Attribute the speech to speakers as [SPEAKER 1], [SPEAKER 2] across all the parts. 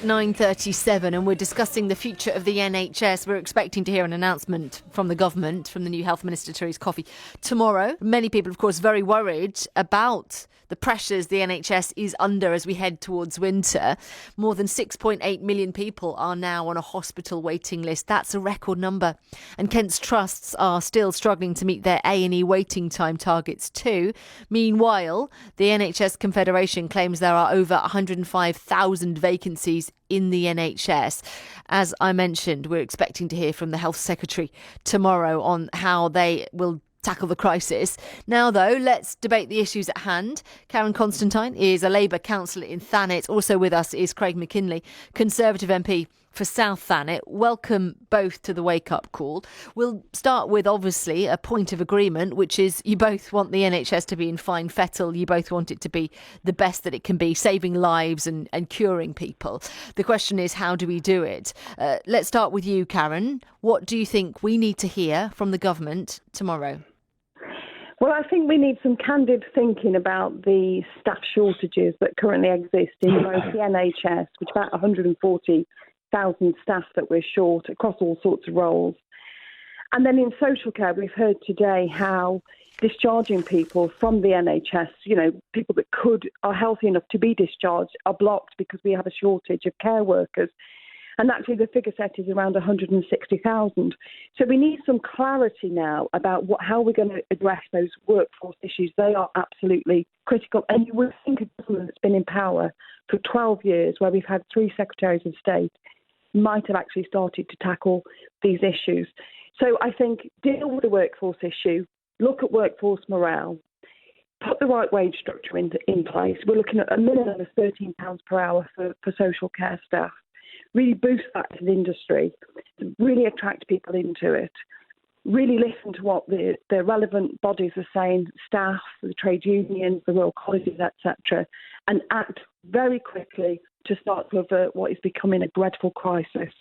[SPEAKER 1] 9:37 and we're discussing the future of the NHS. We're expecting to hear an announcement from the government, from the new Health Minister, Therese Coffey, tomorrow. Many people, of course, very worried about the pressures the NHS is under as we head towards winter. More than 6.8 million people are now on a hospital waiting list. That's a record number. And Kent's trusts are still struggling to meet their A&E waiting time targets too. Meanwhile, the NHS Confederation claims there are over 105,000 vacancies in the NHS. As I mentioned, we're expecting to hear from the Health Secretary tomorrow on how they will tackle the crisis. Now, though, let's debate the issues at hand. Karen Constantine is a Labour councillor in Thanet. Also with us is Craig Mackinlay, Conservative MP for South Thanet. Welcome both to the Wake Up Call. We'll start with, obviously, a point of agreement, which is you both want the NHS to be in fine fettle. You both want it to be the best that it can be, saving lives and curing people. The question is, how do we do it? Let's start with you, Karen. What do you think we need to hear from the government tomorrow?
[SPEAKER 2] Well, I think we need some candid thinking about the staff shortages that currently exist in both the NHS, which is about 140,000 staff that we're short across all sorts of roles. And then in social care, we've heard today how discharging people from the NHS, people that are healthy enough to be discharged, are blocked because we have a shortage of care workers. And actually the figure set is around 160,000. So we need some clarity now about how we're going to address those workforce issues. They are absolutely critical. And you would think a government that's been in power for 12 years, where we've had 3 secretaries of state, might have actually started to tackle these issues. So I think deal with the workforce issue, look at workforce morale, put the right wage structure in place. We're looking at a minimum of £13 per hour for social care staff. Really boost that to the industry, to really attract people into it, really listen to what the relevant bodies are saying, staff, the trade unions, the Royal Colleges, etc., and act very quickly to start to avert what is becoming a dreadful crisis.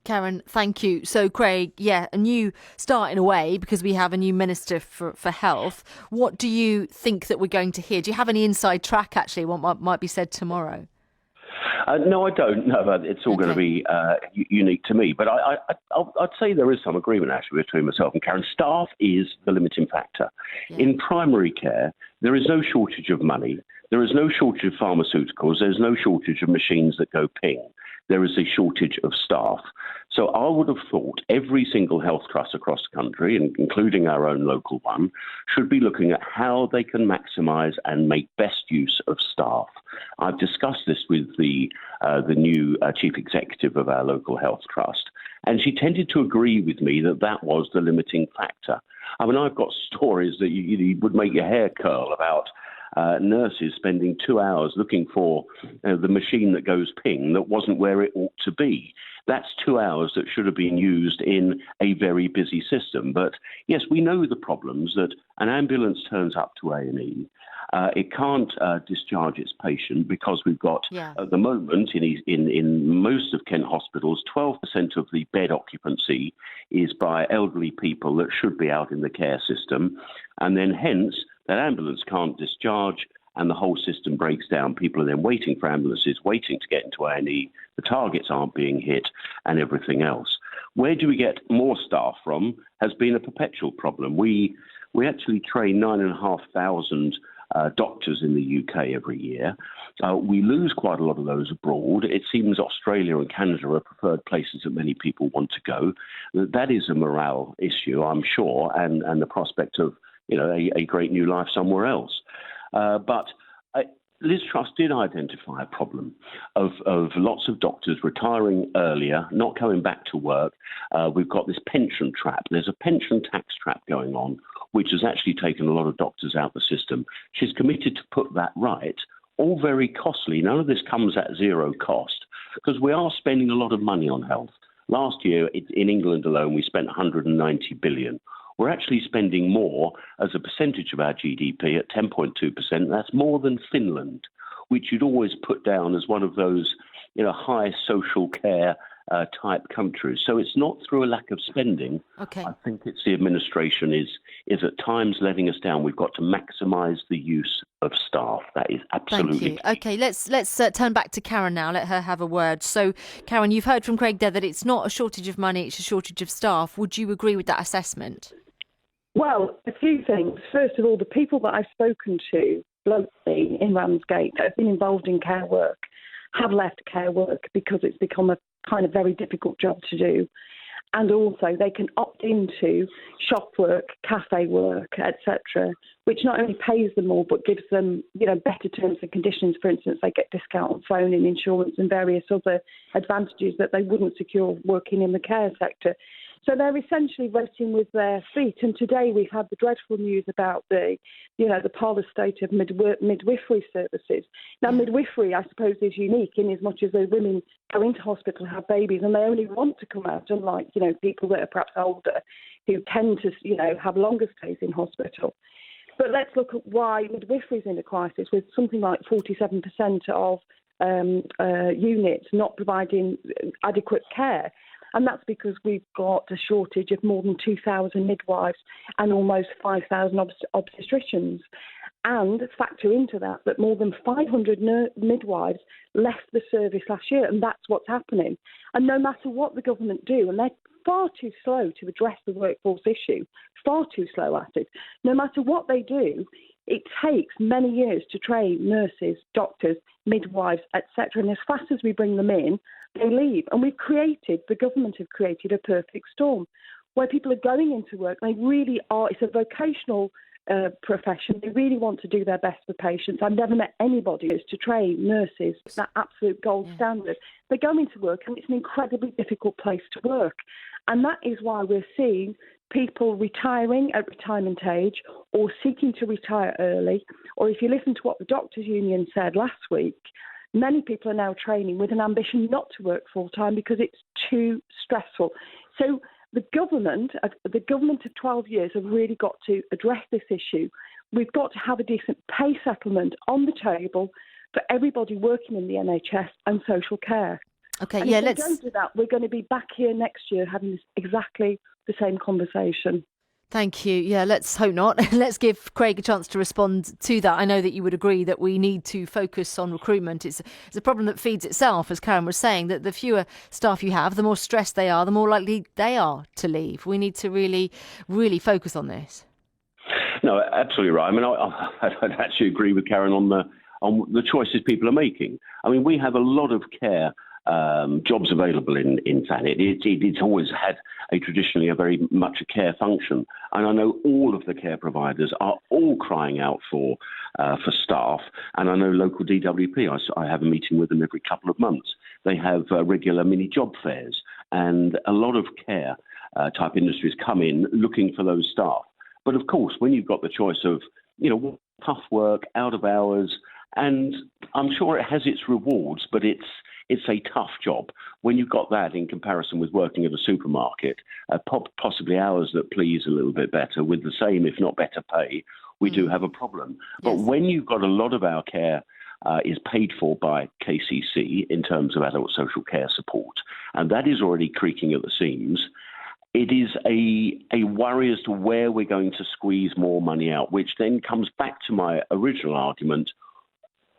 [SPEAKER 1] Karen, thank you. So, Craig, a new start in a way, because we have a new Minister for Health. What do you think that we're going to hear? Do you have any inside track, actually, what might be said tomorrow?
[SPEAKER 3] No, I don't. No, it's all going to be unique to me. But I'd say there is some agreement, actually, between myself and Karen. Staff is the limiting factor. Yeah. In primary care, there is no shortage of money. There is no shortage of pharmaceuticals. There's no shortage of machines that go ping. There is a shortage of staff. So I would have thought every single health trust across the country, including our own local one, should be looking at how they can maximise and make best use of staff. I've discussed this with the new chief executive of our local health trust, and she tended to agree with me that was the limiting factor. I mean, I've got stories that you would make your hair curl about nurses spending 2 hours looking for the machine that goes ping that wasn't where it ought to be. That's 2 hours that should have been used in a very busy system. But yes, we know the problems that an ambulance turns up to A&E. It can't discharge its patient because we've got, at the moment, in most of Kent hospitals, 12% of the bed occupancy is by elderly people that should be out in the care system. And then hence, that ambulance can't discharge and the whole system breaks down. People are then waiting for ambulances, waiting to get into A&E. The targets aren't being hit and everything else. Where do we get more staff from has been a perpetual problem. We actually train 9,500 doctors in the UK every year. We lose quite a lot of those abroad. It seems Australia and Canada are preferred places that many people want to go. That is a morale issue, I'm sure, and the prospect of a great new life somewhere else. But Liz Truss did identify a problem of lots of doctors retiring earlier, not coming back to work. We've got this pension trap. There's a pension tax trap going on, which has actually taken a lot of doctors out of the system. She's committed to put that right, all very costly. None of this comes at zero cost, because we are spending a lot of money on health. Last year, in England alone, we spent 190 billion. We're actually spending more as a percentage of our GDP at 10.2%. That's more than Finland, which you'd always put down as one of those high social care type countries. So it's not through a lack of spending.
[SPEAKER 1] Okay.
[SPEAKER 3] I think it's the administration is at times letting us down. We've got to maximise the use of staff. That is absolutely.
[SPEAKER 1] Thank you. Okay, let's turn back to Karen now. Let her have a word. So, Karen, you've heard from Craig there that it's not a shortage of money; it's a shortage of staff. Would you agree with that assessment?
[SPEAKER 2] Well, a few things. First of all, the people that I've spoken to locally in Ramsgate that have been involved in care work have left care work because it's become a kind of very difficult job to do. And also they can opt into shop work, cafe work, etc., which not only pays them more but gives them, better terms and conditions. For instance, they get discount on phone and insurance and various other advantages that they wouldn't secure working in the care sector. So they're essentially voting with their feet. And today we've had the dreadful news about the parlous state of midwifery services. Now, midwifery, I suppose, is unique in as much as the women go into hospital and have babies and they only want to come out, unlike, people that are perhaps older who tend to, have longer stays in hospital. But let's look at why midwifery is in a crisis, with something like 47% of units not providing adequate care. And that's because we've got a shortage of more than 2,000 midwives and almost 5,000 obstetricians. And factor into that more than 500 midwives left the service last year, and that's what's happening. And no matter what the government do, and they're far too slow to address the workforce issue, far too slow at it, no matter what they do, it takes many years to train nurses, doctors, midwives, etc. And as fast as we bring them in, they leave. And the government have created a perfect storm where people are going into work. They really are, it's a vocational profession. They really want to do their best for patients. I've never met anybody who's to train nurses, that absolute gold standard. They go into work and it's an incredibly difficult place to work. And that is why we're seeing people retiring at retirement age or seeking to retire early. Or if you listen to what the Doctors' Union said last week, many people are now training with an ambition not to work full-time because it's too stressful. So the government of 12 years have really got to address this issue. We've got to have a decent pay settlement on the table for everybody working in the NHS and social care.
[SPEAKER 1] Okay,
[SPEAKER 2] and
[SPEAKER 1] yeah,
[SPEAKER 2] if
[SPEAKER 1] let's.
[SPEAKER 2] we don't do that, we're going to be back here next year having exactly the same conversation.
[SPEAKER 1] Thank you. Yeah, let's hope not. Let's give Craig a chance to respond to that. I know that you would agree that we need to focus on recruitment. It's a problem that feeds itself, as Karen was saying, that the fewer staff you have, the more stressed they are, the more likely they are to leave. We need to really, really focus on this.
[SPEAKER 3] No, absolutely right. I mean, I'd actually agree with Karen on the choices people are making. I mean, we have a lot of care jobs available in Thanet. It's always had traditionally a very much a care function, and I know all of the care providers are all crying out for staff. And I know local DWP. I have a meeting with them every couple of months. They have regular mini job fairs, and a lot of care type industries come in looking for those staff. But of course, when you've got the choice of tough work, out of hours, and I'm sure it has its rewards, but it's a tough job. When you've got that in comparison with working at a supermarket, possibly hours that please a little bit better with the same, if not better pay, we do have a problem. Yes. But when you've got a lot of our care is paid for by KCC in terms of adult social care support, and that is already creaking at the seams, it is a worry as to where we're going to squeeze more money out, which then comes back to my original argument.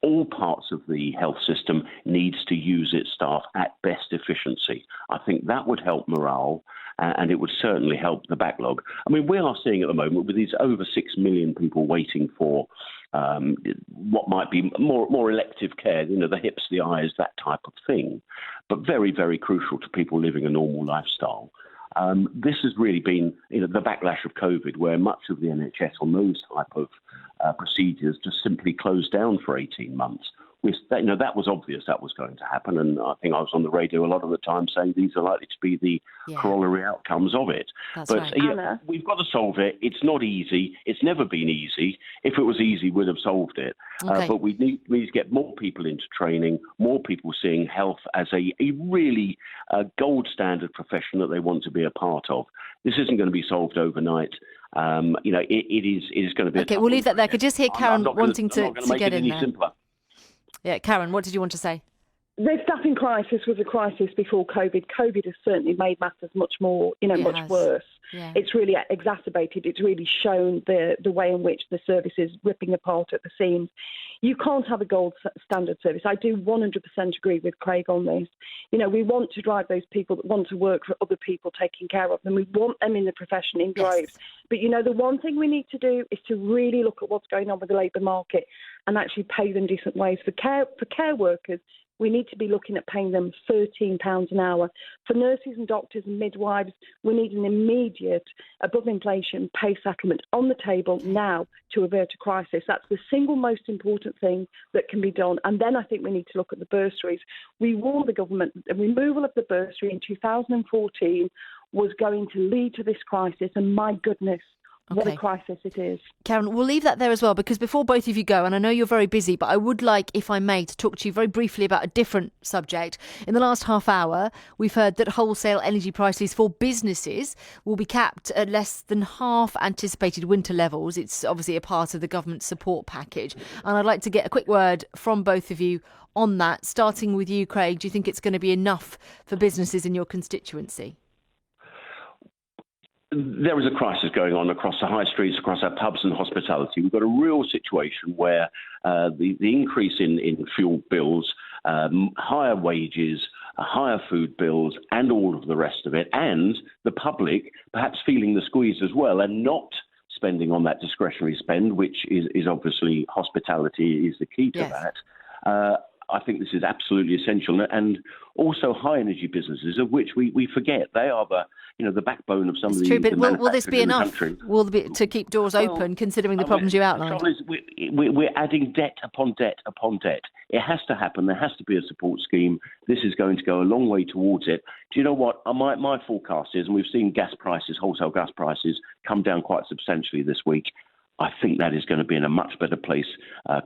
[SPEAKER 3] All parts of the health system needs to use its staff at best efficiency. I think that would help morale, and it would certainly help the backlog. I mean, we are seeing at the moment with these over 6 million people waiting for what might be more elective care, the hips, the eyes, that type of thing, but very, very crucial to people living a normal lifestyle. This has really been the backlash of COVID, where much of the NHS on those type of procedures just simply closed down for 18 months. That was obvious that was going to happen, and I think I was on the radio a lot of the time saying these are likely to be the corollary outcomes of it.
[SPEAKER 1] That's right.
[SPEAKER 3] We've got to solve it. It's not easy. It's never been easy. If it was easy, we'd have solved it. Okay. But we need to get more people into training, more people seeing health as a really gold standard profession that they want to be a part of. This isn't going to be solved overnight. It is going to be.
[SPEAKER 1] Okay, we'll leave that there. I could just hear Karen wanting to get in there.
[SPEAKER 3] Simpler.
[SPEAKER 1] Yeah, Karen, what did you want to say?
[SPEAKER 2] The staffing crisis was a crisis before COVID. COVID has certainly made matters much more, much worse.
[SPEAKER 1] Yeah.
[SPEAKER 2] It's really exacerbated. It's really shown the way in which the service is ripping apart at the seams. You can't have a gold standard service. I do 100% agree with Craig on this. We want to drive those people that want to work for other people taking care of them. We want them in the profession in droves.
[SPEAKER 1] Yes.
[SPEAKER 2] But, the one thing we need to do is to really look at what's going on with the labour market and actually pay them decent wage. For care workers, we need to be looking at paying them £13 an hour. For nurses and doctors and midwives, we need an immediate, above inflation pay settlement on the table now to avert a crisis. That's the single most important thing that can be done. And then I think we need to look at the bursaries. We warned the government that the removal of the bursary in 2014 was going to lead to this crisis. And my goodness, what a crisis it is.
[SPEAKER 1] Karen, we'll leave that there as well, because before both of you go, and I know you're very busy, but I would like, if I may, to talk to you very briefly about a different subject. In the last half hour, we've heard that wholesale energy prices for businesses will be capped at less than half anticipated winter levels. It's obviously a part of the government support package. And I'd like to get a quick word from both of you on that. Starting with you, Craig, do you think it's going to be enough for businesses in your constituency?
[SPEAKER 3] There is a crisis going on across the high streets, across our pubs and hospitality. We've got a real situation where the increase in fuel bills, higher wages, higher food bills, and all of the rest of it, and the public perhaps feeling the squeeze as well and not spending on that discretionary spend, which is obviously hospitality is the key to that. I think this is absolutely essential, and also high energy businesses, of which we forget they are the backbone of some of the.
[SPEAKER 1] True, but will this be
[SPEAKER 3] in the
[SPEAKER 1] enough?
[SPEAKER 3] country.
[SPEAKER 1] Will there be to keep doors open, considering the problems you outlined?
[SPEAKER 3] The trouble is we're adding debt upon debt upon debt. It has to happen. There has to be a support scheme. This is going to go a long way towards it. Do you know what? My forecast is, and we've seen gas prices, wholesale gas prices, come down quite substantially this week. I think that is going to be in a much better place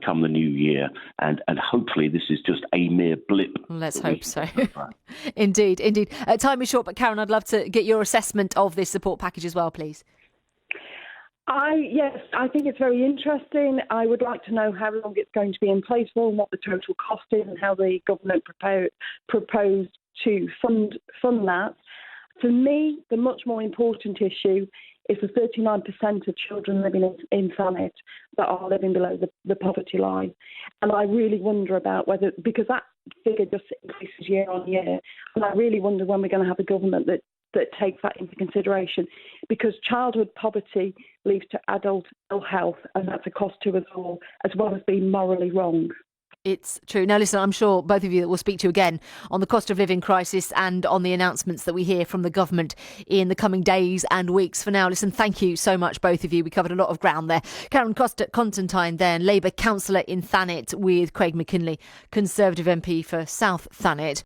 [SPEAKER 3] come the new year. And hopefully this is just a mere blip.
[SPEAKER 1] Let's hope so. Indeed. Time is short, but Karen, I'd love to get your assessment of this support package as well, please.
[SPEAKER 2] Yes, I think it's very interesting. I would like to know how long it's going to be in place for and what the total cost is and how the government proposed to fund that. For me, the much more important issue is the 39% of children living in Thanet that are living below the poverty line. And I really wonder about whether, because that figure just increases year on year, and I really wonder when we're going to have a government that takes that into consideration, because childhood poverty leads to adult ill health, and that's a cost to us all, as well as being morally wrong.
[SPEAKER 1] It's true. Now, listen, I'm sure both of you will speak to you again on the cost of living crisis and on the announcements that we hear from the government in the coming days and weeks. For now, listen, thank you so much, both of you. We covered a lot of ground there. Karen Constantine, then Labour councillor in Thanet, with Craig Mackinlay, Conservative MP for South Thanet.